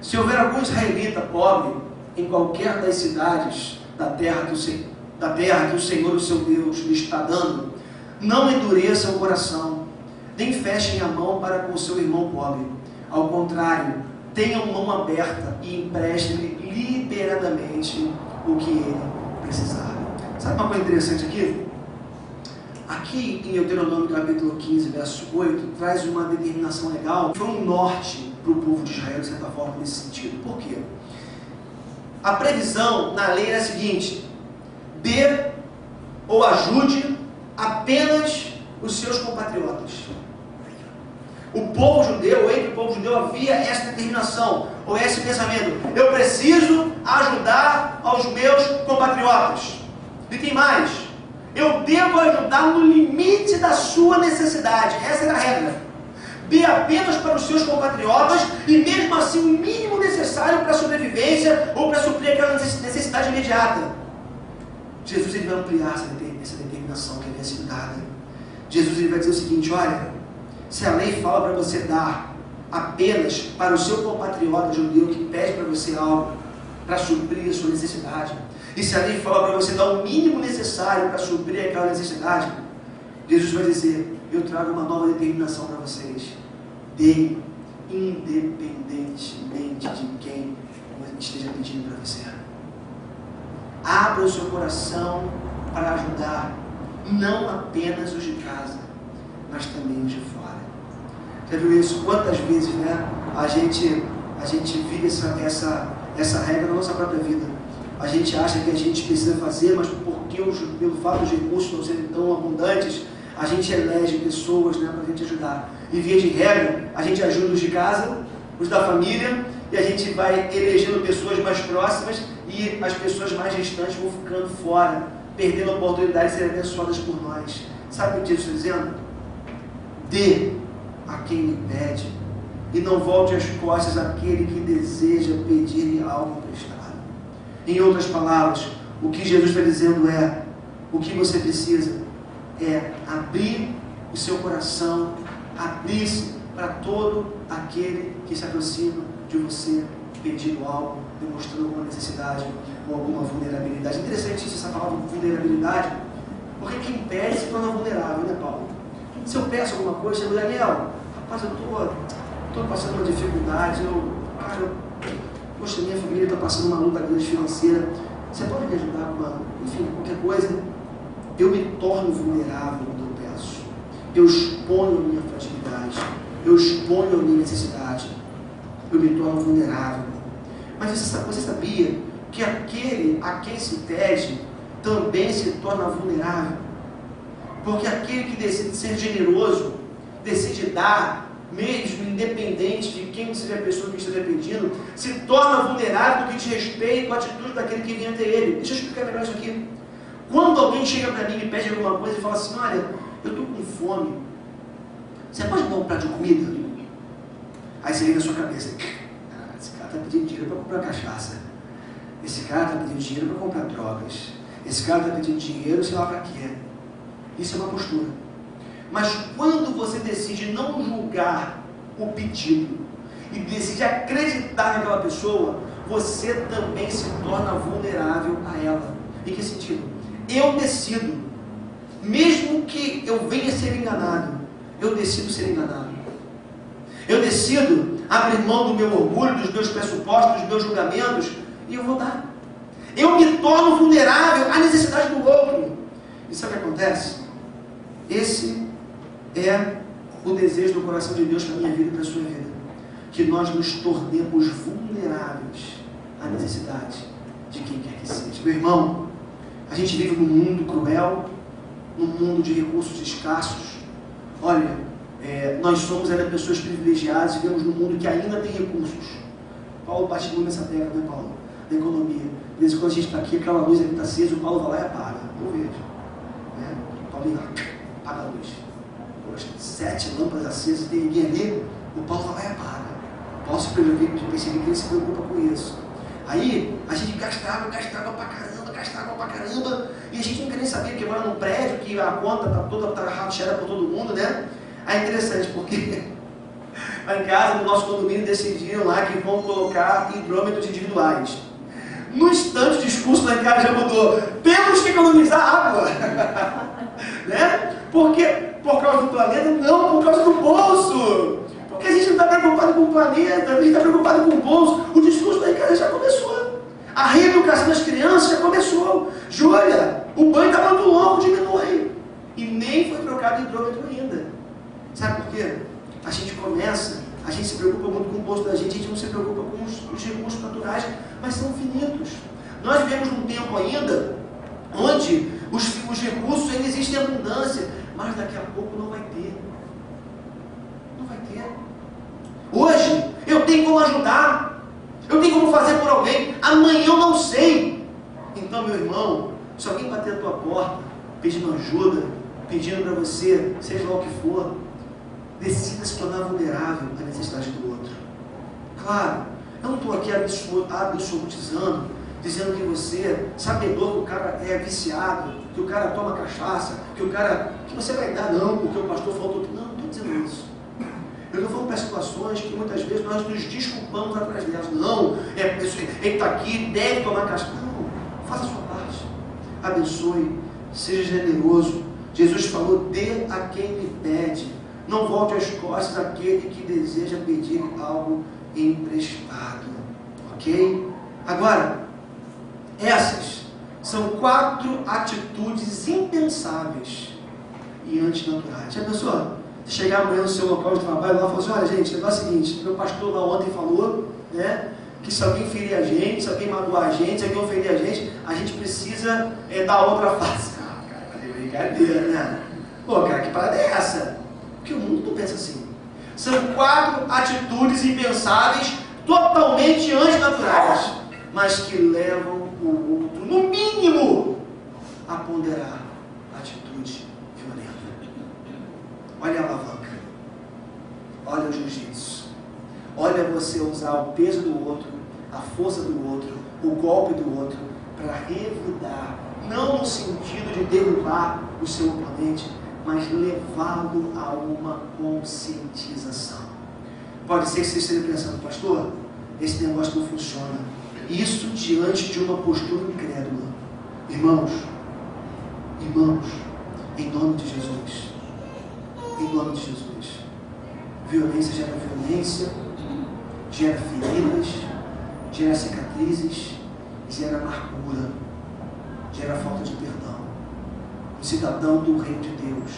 Se houver algum israelita pobre em qualquer das cidades da terra que o Senhor, o seu Deus, lhe está dando, não endureça o coração, nem fechem a mão para com o seu irmão pobre. Ao contrário, tenham mão aberta e emprestem-lhe liberadamente o que ele precisar. Sabe uma coisa interessante aqui? Aqui em Deuteronômio capítulo 15, verso 8, traz uma determinação legal. Foi um norte para o povo de Israel, de certa forma, nesse sentido. Por quê? A previsão na lei era a seguinte: dê ou ajude apenas os seus compatriotas. O povo judeu, entre o povo judeu, havia essa determinação, ou esse pensamento: eu preciso ajudar aos meus compatriotas. E tem mais: eu devo ajudar no limite da sua necessidade. Essa era a regra. Dê apenas para os seus compatriotas e mesmo assim o mínimo necessário para a sobrevivência ou para suprir aquela necessidade imediata. Jesus ele vai ampliar essa determinação que havia sido dada. Jesus ele vai dizer o seguinte: olha, se a lei fala para você dar apenas para o seu compatriota judeu que pede para você algo para suprir a sua necessidade, e se a lei fala para você dar o mínimo necessário para suprir aquela necessidade, Jesus vai dizer: eu trago uma nova determinação para vocês. Deem independentemente de quem esteja pedindo para você. Abra o seu coração para ajudar não apenas os de casa, mas também os de fora. Já viu isso? Quantas vezes, né, a gente vive essa regra na nossa própria vida. A gente acha que a gente precisa fazer, mas porque pelo fato dos recursos não serem tão abundantes, a gente elege pessoas, né, para a gente ajudar. E via de regra, a gente ajuda os de casa, os da família, e a gente vai elegendo pessoas mais próximas e as pessoas mais distantes vão ficando fora, perdendo a oportunidade de serem abençoadas por nós. Sabe o que Jesus está dizendo? Dê a quem lhe pede, e não volte as costas àquele que deseja pedir-lhe algo emprestado. Em outras palavras, o que Jesus está dizendo é, o que você precisa é abrir o seu coração, abrir-se para todo aquele que se aproxima de você, pedindo algo, demonstrando alguma necessidade ou alguma vulnerabilidade. Interessante isso, essa palavra vulnerabilidade, porque quem pede se torna vulnerável, né, Paulo? Se eu peço alguma coisa, eu digo, Daniel, rapaz, eu estou passando uma dificuldade, poxa, minha família está passando uma luta grande financeira, você pode me ajudar com enfim, qualquer coisa? Eu me torno vulnerável quando eu peço, eu exponho a minha fragilidade, eu exponho a minha necessidade, eu me torno vulnerável. Mas você sabia que aquele a quem se pede também se torna vulnerável? Porque aquele que decide ser generoso, decide dar, mesmo independente de quem seja a pessoa que esteja pedindo, se torna vulnerável do que diz respeito à atitude daquele que vem até ele. Deixa eu explicar melhor isso aqui. Quando alguém chega para mim e me pede alguma coisa e fala assim, olha, eu estou com fome, você pode me dar um prato de comida? Aí você vem na sua cabeça, esse cara está pedindo dinheiro para comprar cachaça, esse cara está pedindo dinheiro para comprar drogas, esse cara está pedindo dinheiro sei lá para quê. Isso é uma postura. Mas quando você decide não julgar o pedido e decide acreditar naquela pessoa, você também se torna vulnerável a ela. Em que sentido? Eu decido, mesmo que eu venha ser enganado, eu decido ser enganado. Eu decido abrir mão do meu orgulho, dos meus pressupostos, dos meus julgamentos, e eu vou dar. Eu me torno vulnerável à necessidade do outro. E sabe o que acontece? Esse é o desejo do coração de Deus para a minha vida e para a sua vida. Que nós nos tornemos vulneráveis à necessidade de quem quer que seja. Meu irmão, a gente vive num mundo cruel, num mundo de recursos escassos. Olha, nós somos ainda pessoas privilegiadas e vivemos num mundo que ainda tem recursos. Paulo bate muito nessa tecla, né, Paulo? Da economia. De vez em quando a gente está aqui, aquela luz aqui está acesa, o Paulo vai lá e apaga. Eu vejo. O Paulo vem lá, apaga a luz. Poxa, 7 lâmpadas acesas, tem ninguém ali, o Paulo vai lá e apaga. O Paulo se preocupa, eu percebi que ele se preocupa com isso. Aí, a gente gasta água pra caramba, e a gente não quer nem saber, porque mora num prédio, que a conta está toda rachada por todo mundo, né? Aí é interessante, porque lá em casa, no nosso condomínio, decidiram lá que vão colocar hidrômetros individuais. No instante, o discurso lá em casa já mudou. Temos que economizar água. Né? Porque por causa do planeta? Não, por causa do bolso. Porque a gente não está preocupado com o planeta, a gente está preocupado com o bolso. O discurso lá em casa já começou. A reeducação das crianças já começou. Júlia, o banho está muito longo, diminui. E nem foi trocado hidrômetro ainda. Sabe por quê? A gente se preocupa muito com o bolso da gente, a gente não se preocupa com os recursos naturais, mas são finitos. Nós vivemos num tempo ainda onde os recursos ainda existem em abundância, mas daqui a pouco não vai ter. Não vai ter. Hoje, eu tenho como ajudar, eu tenho como fazer por alguém, amanhã eu não sei. Então, meu irmão, se alguém bater na tua porta, pedindo ajuda, pedindo para você, seja lá o que for, decida se tornar vulnerável à necessidade do outro. Claro, eu não estou aqui absolutizando, dizendo que você, sabedor que o cara é viciado, que o cara toma cachaça, que você vai dar não, porque o pastor falou tudo. Não, não estou dizendo isso. Eu não vou para situações que muitas vezes nós nos desculpamos atrás delas. Não, ele está aqui, deve tomar cachaça. Não, faça a sua parte. Abençoe, seja generoso. Jesus falou, dê a quem lhe pede. Não volte as costas àquele que deseja pedir algo emprestado. Ok? Agora, essas são 4 atitudes impensáveis e antinaturais. Já pensou? Chegar amanhã no seu local de trabalho lá e falar assim, olha gente, o negócio é o seguinte, meu pastor lá ontem falou, né, que se alguém ferir a gente, se alguém magoar a gente, se alguém ofender a gente precisa dar outra face. Ah, cara, é brincadeira, né? Pô, cara, que parada é essa? Porque o mundo não pensa assim. São 4 atitudes impensáveis, totalmente antinaturais, mas que levam o outro, no mínimo, a ponderar a atitude violenta. Olha a alavanca. Olha o jiu-jitsu. Olha você usar o peso do outro, a força do outro, o golpe do outro, para revidar. Não no sentido de derrubar o seu oponente, mas levá-lo a uma conscientização. Pode ser que você esteja pensando, pastor, esse negócio não funciona. Isso diante de uma postura incrédula. Irmãos, em nome de Jesus, em nome de Jesus, violência gera violência, gera feridas, gera cicatrizes, gera amargura, gera falta de perdão. O cidadão do reino de Deus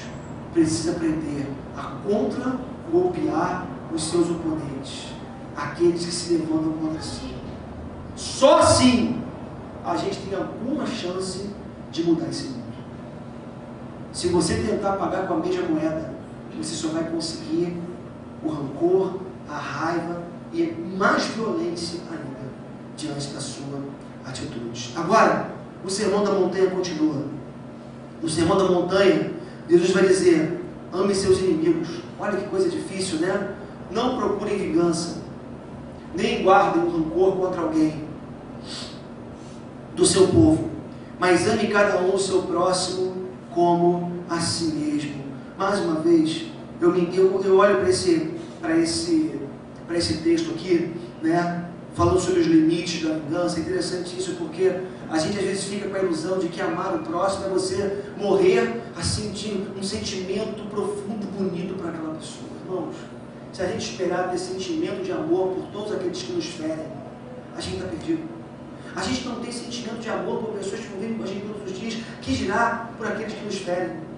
precisa aprender a contra-golpear os seus oponentes, aqueles que se levantam contra si. Só assim a gente tem alguma chance de mudar esse mundo. Se você tentar pagar com a mesma moeda, você só vai conseguir o rancor, a raiva e mais violência ainda diante da sua atitude. Agora, o sermão da montanha continua. No sermão da montanha, Jesus vai dizer: ame seus inimigos. Olha que coisa difícil, né? Não procurem vingança, nem guardem um rancor contra alguém do seu povo, mas ame cada um o seu próximo como a si mesmo. Mais uma vez, eu olho para esse texto aqui, né, falando sobre os limites da vingança. É interessante isso, porque a gente às vezes fica com a ilusão de que amar o próximo é você morrer assim, sentindo um sentimento profundo, bonito para aquela pessoa. Irmãos, se a gente esperar ter sentimento de amor por todos aqueles que nos ferem, a gente está perdido. A gente não tem sentimento de amor por pessoas que convivem com a gente todos os dias, que dirá por aqueles que nos ferem.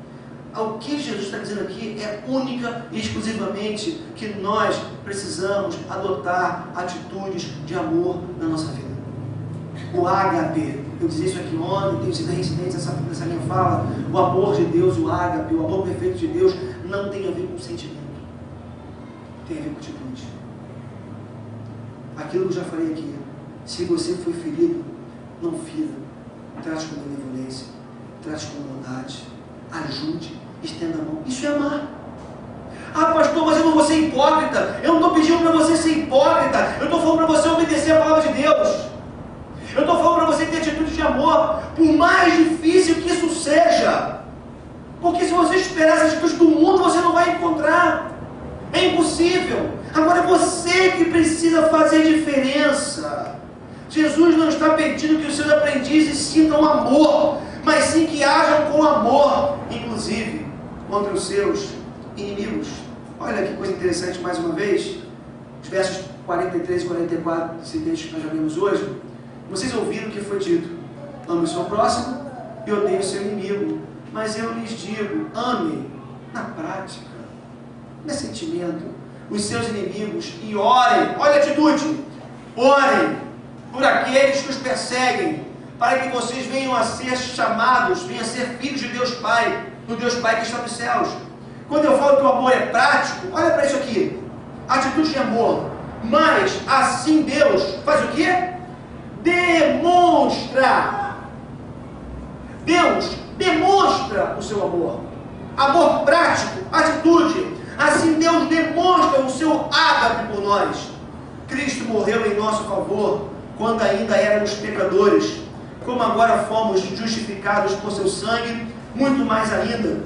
O que Jesus está dizendo aqui é única e exclusivamente que nós precisamos adotar atitudes de amor na nossa vida. O ágape, eu dizia isso aqui ontem, tenho sido reincidente nessa minha fala. O amor de Deus, o ágape, o amor perfeito de Deus não tem a ver com sentimento, tem a ver com atitude. Aquilo que eu já falei aqui: se você foi ferido, não fira, trate com benevolência, trate com bondade, ajude, estenda a mão. Isso é amar. Ah, pastor, mas eu não vou ser hipócrita. Eu não estou pedindo para você ser hipócrita. Eu estou falando para você obedecer a palavra de Deus. Eu estou falando para você ter atitude de amor, por mais difícil que isso seja. Porque se você esperar essa atitude do mundo, você não vai encontrar. É impossível. Agora é você que precisa fazer diferença. Jesus não está pedindo que os seus aprendizes sintam amor, mas sim que hajam com amor, inclusive contra os seus inimigos. Olha que coisa interessante, mais uma vez, os versos 43 e 44 desse texto que nós já vimos hoje. Vocês ouviram o que foi dito: ame o seu próximo e odeie o seu inimigo. Mas eu lhes digo, ame na prática, não é sentimento, os seus inimigos, e orem. Olha a atitude: orem por aqueles que os perseguem, para que vocês venham a ser chamados, venham a ser filhos de Deus Pai, do Deus Pai que está nos céus. Quando eu falo que o amor é prático, olha para isso aqui: atitude de amor. Mas assim Deus faz o quê? Demonstra. Deus demonstra o seu amor. Amor prático, atitude. Assim Deus demonstra o seu ágape por nós. Cristo morreu em nosso favor quando ainda éramos pecadores. Como agora fomos justificados por seu sangue, muito mais ainda,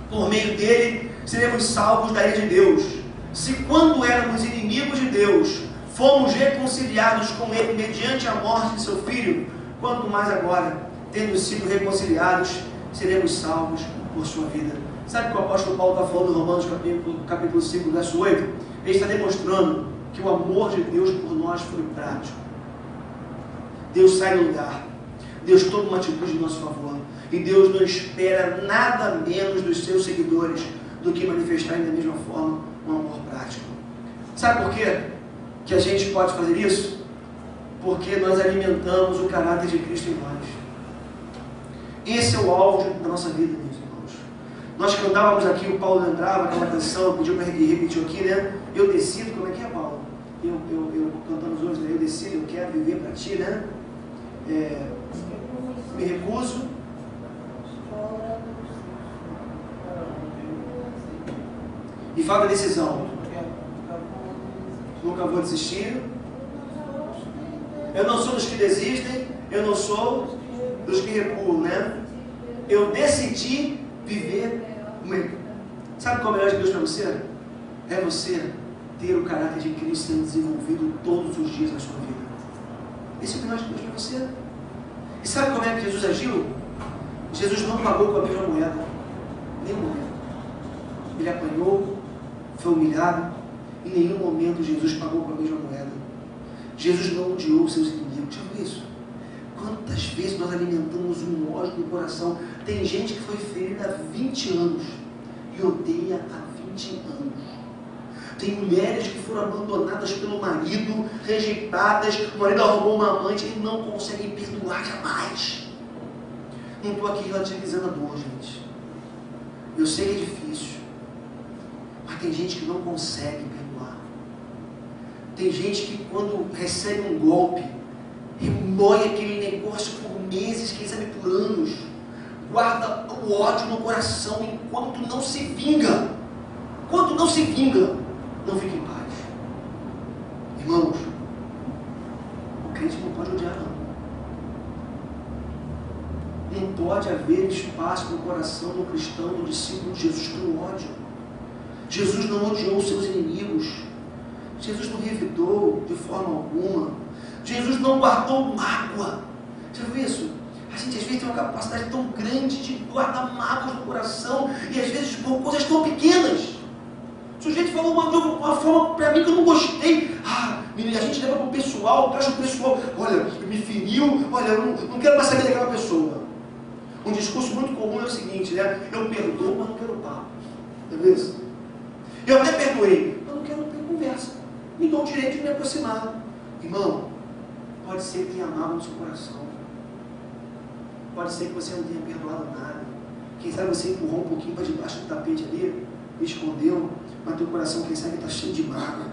por meio dele, seremos salvos da ira de Deus. Se quando éramos inimigos de Deus, fomos reconciliados com ele mediante a morte de seu Filho, quanto mais agora, tendo sido reconciliados, seremos salvos por sua vida. Sabe o que o apóstolo Paulo está falando em Romanos capítulo 5, verso 8? Ele está demonstrando que o amor de Deus por nós foi prático. Deus sai do lugar, Deus toma uma atitude em nosso favor, e Deus não espera nada menos dos seus seguidores do que manifestarem da mesma forma um amor prático. Sabe por quê que a gente pode fazer isso? Porque nós alimentamos o caráter de Cristo em nós. Esse é o alvo da nossa vida, meus irmãos. Nós cantávamos aqui, o Paulo entrava, aquela canção, pediu para repetir aqui, né? Eu decido, como é que é, Paulo? Eu cantamos hoje, né? Eu decido, eu quero viver para ti, né? Me recuso. E fala da decisão. Nunca vou desistir. Eu não sou dos que desistem. Eu não sou dos que recuam, né? Eu decidi viver o melhor. Sabe qual é o melhor de Deus para você? É você ter o caráter de Cristo sendo desenvolvido todos os dias na sua vida. Esse é o melhor de Deus para você. E sabe como é que Jesus agiu? Jesus não pagou com a mesma moeda. Nenhum momento. Ele apanhou, foi humilhado. Em nenhum momento Jesus pagou com a mesma moeda. Jesus não odiou os seus inimigos. Já viu isso? Quantas vezes nós alimentamos um ódio no coração? Tem gente que foi ferida há 20 anos e odeia há 20 anos. Tem mulheres que foram abandonadas pelo marido, rejeitadas, o marido arrumou uma amante e não conseguem perdoar jamais. Não estou aqui relativizando a dor, gente. Eu sei que é difícil, mas tem gente que não consegue perdoar. Tem gente que quando recebe um golpe, remoe aquele negócio por meses, quem sabe por anos, guarda o ódio no coração enquanto não se vinga. Enquanto não se vinga, não fica em paz. Irmãos, o crente não pode odiar, não. Não pode haver espaço no coração do cristão, do discípulo de Jesus para o ódio. Jesus não odiou os seus inimigos. Jesus não revidou de forma alguma. Jesus não guardou mágoa. Já viu isso? A gente às vezes tem uma capacidade tão grande de guardar mágoas no coração e às vezes por coisas tão pequenas. O sujeito falou uma forma para mim que eu não gostei. A gente leva para o pessoal, traz o pessoal. Olha, me feriu, olha, eu não quero mais saber daquela pessoa. Um discurso muito comum é o seguinte, né? Eu perdoo, mas não quero papo. Não é isso? Eu até perdoei, mas não quero ter conversa. Me dou o direito de me aproximar. Irmão, pode ser que tenha mágoa no seu coração. Pode ser que você não tenha perdoado nada. Quem sabe você empurrou um pouquinho para debaixo do tapete ali, escondeu, mas teu coração, quem sabe, está cheio de mágoa.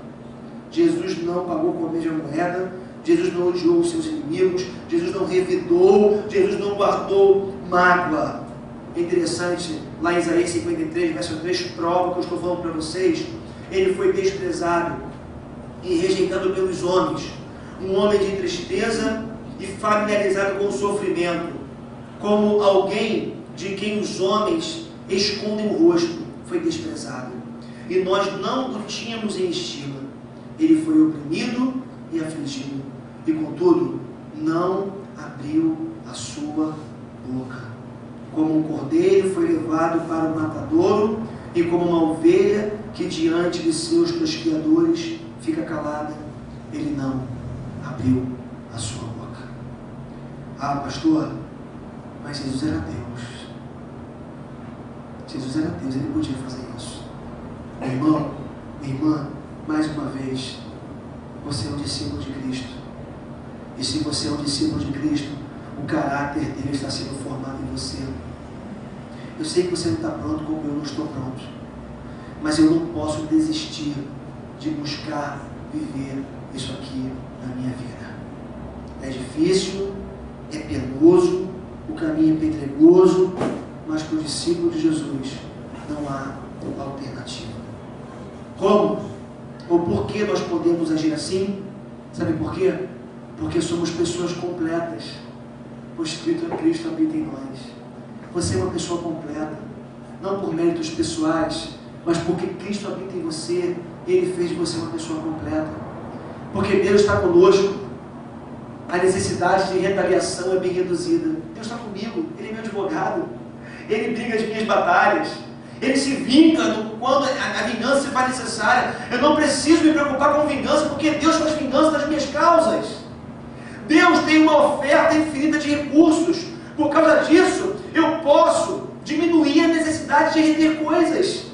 Jesus não pagou com a mesma moeda. Jesus não odiou os seus inimigos. Jesus não revidou. Jesus não guardou mágoa. É interessante, lá em Isaías 53, verso 3, prova o que eu estou falando para vocês. Ele foi desprezado e rejeitado pelos homens, um homem de tristeza e familiarizado com o sofrimento, como alguém de quem os homens escondem o rosto. Foi desprezado e nós não o tínhamos em estima. Ele foi oprimido e afligido, e contudo não abriu a sua boca. Como um cordeiro foi levado para o matadouro, e como uma ovelha que diante de seus tosqueadores fica calada, ele não abriu a sua boca. Ah, pastor, mas Jesus era Deus. Jesus era Deus, ele podia fazer isso. Meu irmão, minha irmã, mais uma vez, você é um discípulo de Cristo. E se você é um discípulo de Cristo, o caráter dele está sendo formado em você. Eu sei que você não está pronto como eu não estou pronto, mas eu não posso desistir de buscar viver isso aqui na minha vida. É difícil, é penoso, o caminho é pedregoso, mas para o discípulo de Jesus não há alternativa. Como? Ou por que nós podemos agir assim? Sabe por quê? Porque somos pessoas completas. O Espírito de Cristo habita em nós. Você é uma pessoa completa, não por méritos pessoais, mas porque Cristo habita em você. Ele fez de você uma pessoa completa. Porque Deus está conosco. A necessidade de retaliação é bem reduzida. Deus está comigo, Ele é meu advogado. Ele briga as minhas batalhas. Ele se vinga quando a vingança se faz necessária. Eu não preciso me preocupar com vingança, porque Deus faz vingança das minhas causas. Deus tem uma oferta infinita de recursos. Por causa disso, eu posso diminuir a necessidade de reter coisas.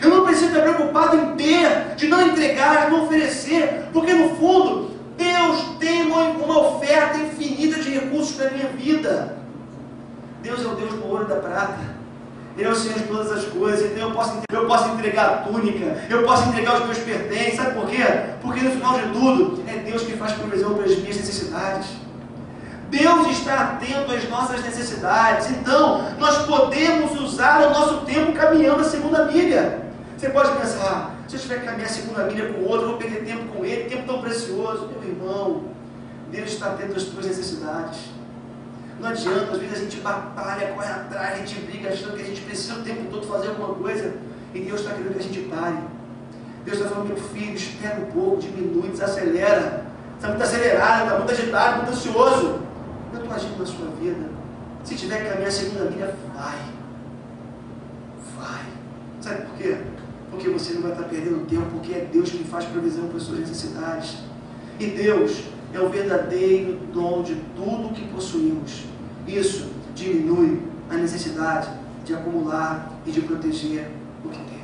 Eu não preciso estar preocupado em ter, de não entregar, de não oferecer, porque no fundo, Deus tem uma oferta infinita de recursos para a minha vida. Deus é o Deus do ouro e da prata. Ele é o Senhor de todas as coisas. Então eu posso entregar a túnica, eu posso entregar os meus pertences. Sabe por quê? Porque no final de tudo, é Deus que faz provisão para as minhas necessidades. Deus está atento às nossas necessidades. Então, nós podemos usar o nosso tempo caminhando a segunda milha. Você pode pensar, Se eu tiver que caminhar a segunda milha com o outro, eu vou perder tempo com ele, tempo tão precioso. Meu irmão, Deus está atento às tuas necessidades. Não adianta, às vezes a gente batalha, corre atrás, a gente briga achando que a gente precisa o tempo todo fazer alguma coisa, e Deus está querendo que a gente pare. Deus está falando, meu filho, espera um pouco, diminui, desacelera. Está muito acelerado, está muito agitado, muito ansioso. Eu estou agindo na sua vida. Se tiver que caminhar a segunda milha, vai. Vai. Sabe por quê? Porque você não vai estar perdendo tempo, porque é Deus que faz provisão para as suas necessidades. E Deus é o verdadeiro dono de tudo que possuímos. Isso diminui a necessidade de acumular e de proteger o que temos.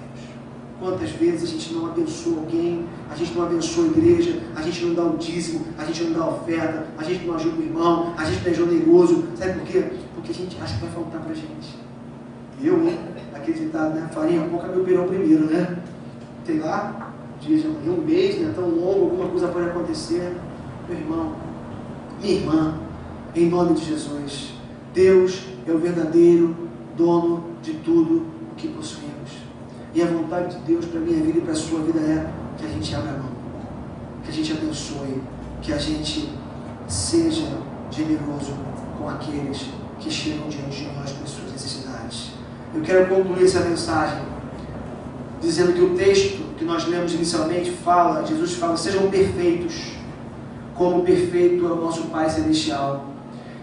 Quantas vezes a gente não abençoa alguém, a gente não abençoa a igreja, a gente não dá o dízimo, a gente não dá a oferta, a gente não ajuda o irmão, a gente não é generoso. Sabe por quê? Porque a gente acha que vai faltar para a gente. Acreditado, né? Farinha pouca meu pirão primeiro, né? Sei lá, dia de amanhã, um mês, né? Tão longo, alguma coisa pode acontecer. Meu irmão, minha irmã, em nome de Jesus, Deus é o verdadeiro dono de tudo o que possuímos. E a vontade de Deus para a minha vida e para a sua vida é que a gente abra a mão, que a gente abençoe, que a gente seja generoso com aqueles que chegam diante de nós com as suas necessidades. Eu quero concluir essa mensagem dizendo que o texto que nós lemos inicialmente fala, Jesus fala, sejam perfeitos, como perfeito é o nosso Pai Celestial.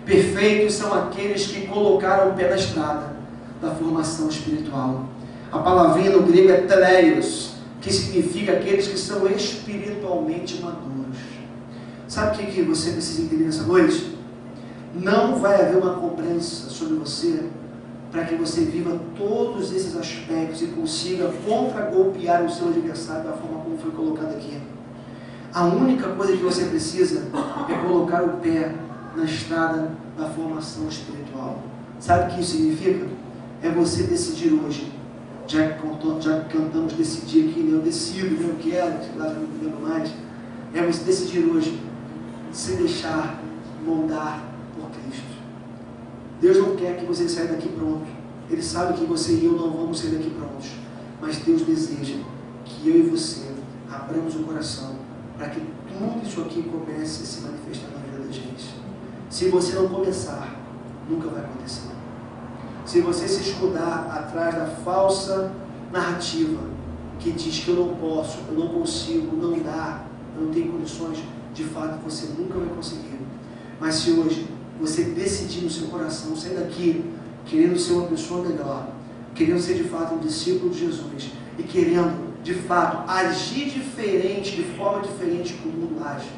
Perfeitos são aqueles que colocaram o pé na estrada da formação espiritual. A palavrinha no grego é teleios, que significa aqueles que são espiritualmente maduros. Sabe o que você precisa entender nessa noite? Não vai haver uma cobrança sobre você para que você viva todos esses aspectos e consiga contra-golpear o seu adversário da forma como foi colocado aqui. A única coisa que você precisa é colocar o pé na estrada da formação espiritual. Sabe o que isso significa? É você decidir hoje, já que cantamos decidir aqui, né? Eu decido, eu quero, sei lá, não me lembro mais. É você decidir hoje, se deixar moldar por Cristo. Deus não quer que você saia daqui pronto. Ele sabe que você e eu não vamos sair daqui prontos. Mas Deus deseja que eu e você abramos o coração para que tudo isso aqui comece a se manifestar na vida da gente. Se você não começar, nunca vai acontecer. Se você se escudar atrás da falsa narrativa que diz que eu não posso, eu não consigo, não dá, eu não tenho condições, de fato você nunca vai conseguir. Mas se hoje você decidir no seu coração sair daqui querendo ser uma pessoa melhor, querendo ser de fato um discípulo de Jesus e querendo de fato agir diferente, de forma diferente que o mundo age,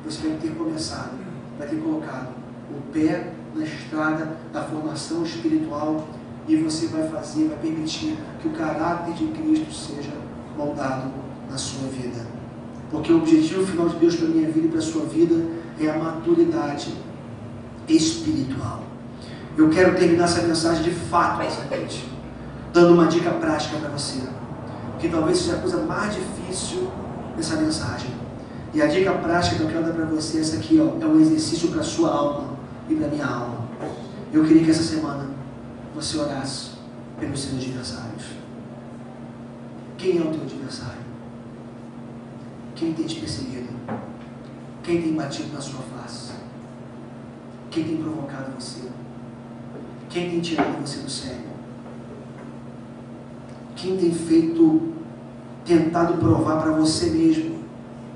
você vai ter começado, vai ter colocado o pé na estrada da formação espiritual e você vai fazer, vai permitir que o caráter de Cristo seja moldado na sua vida. Porque o objetivo final de Deus para a minha vida e para a sua vida é a maturidade espiritual. Eu quero terminar essa mensagem de fato essa noite, dando uma dica prática para você, que talvez seja a coisa mais difícil dessa mensagem. E a dica prática que eu quero dar para você, essa aqui, ó, é um exercício para a sua alma e para a minha alma. Eu queria que essa semana você orasse pelos seus adversários. Quem é o teu adversário? Quem tem te perseguido? Quem tem batido na sua face? Quem tem provocado você? Quem tem tirado você do sério? Quem tem tentado provar para você mesmo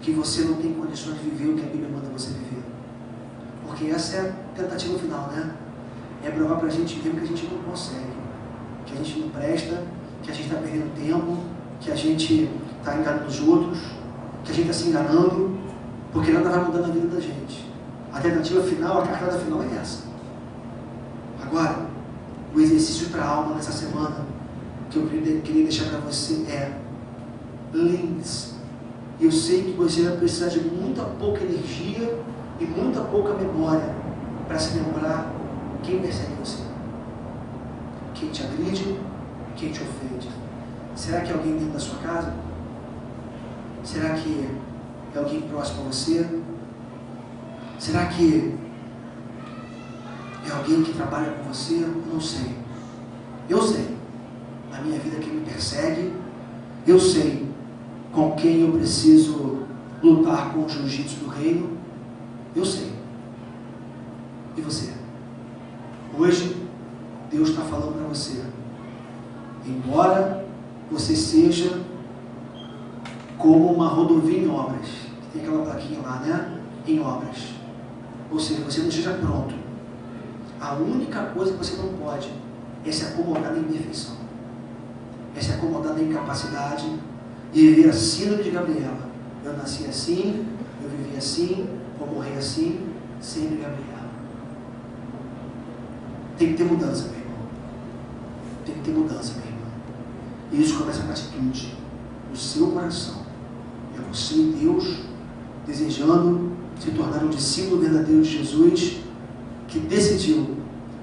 que você não tem condições de viver o que a Bíblia manda você viver? Porque essa é a tentativa final, né? É provar para a gente mesmo que a gente não consegue, que a gente não presta, que a gente está perdendo tempo, que a gente está enganando os outros, que a gente está se enganando, porque nada vai mudar na vida da gente. A tentativa final, a cartada final é essa. Agora, o exercício para a alma nessa semana que eu queria deixar para você é: lembre-se. Eu sei que você vai precisar de muita pouca energia e muita pouca memória para se lembrar quem persegue você, quem te agride, quem te ofende. Será que é alguém dentro da sua casa? Será que é alguém próximo a você? Será que é alguém que trabalha com você? Eu não sei. Eu sei. Na minha vida quem me persegue, eu sei com quem eu preciso lutar com o jiu-jitsu do reino? Eu sei. E você? Hoje, Deus está falando para você. Embora você seja como uma rodovia em obras, tem aquela plaquinha lá, né? Em obras. Ou seja, você não esteja pronto. A única coisa que você não pode é se acomodar na imperfeição. É se acomodar na incapacidade e viver a síndrome de Gabriela. Eu nasci assim, eu vivi assim, vou morrer assim, sempre Gabriela. Tem que ter mudança, meu irmão. Tem que ter mudança, meu irmão. E isso começa com a atitude no seu coração. É você e Deus desejando se tornar um discípulo verdadeiro de Jesus, que decidiu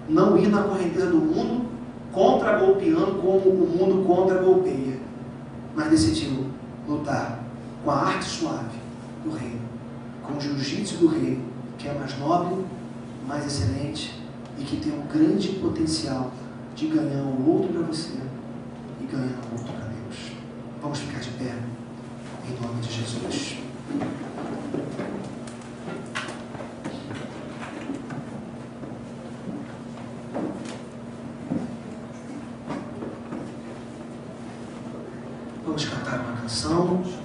não ir na correnteza do mundo contra-golpeando como o mundo contra-golpeia, mas decidiu lutar com a arte suave do reino, com o jiu-jitsu do reino, que é mais nobre, mais excelente e que tem um grande potencial de ganhar um outro para você e ganhar um outro para Deus. Vamos ficar de pé em nome de Jesus. Vamos cantar uma canção.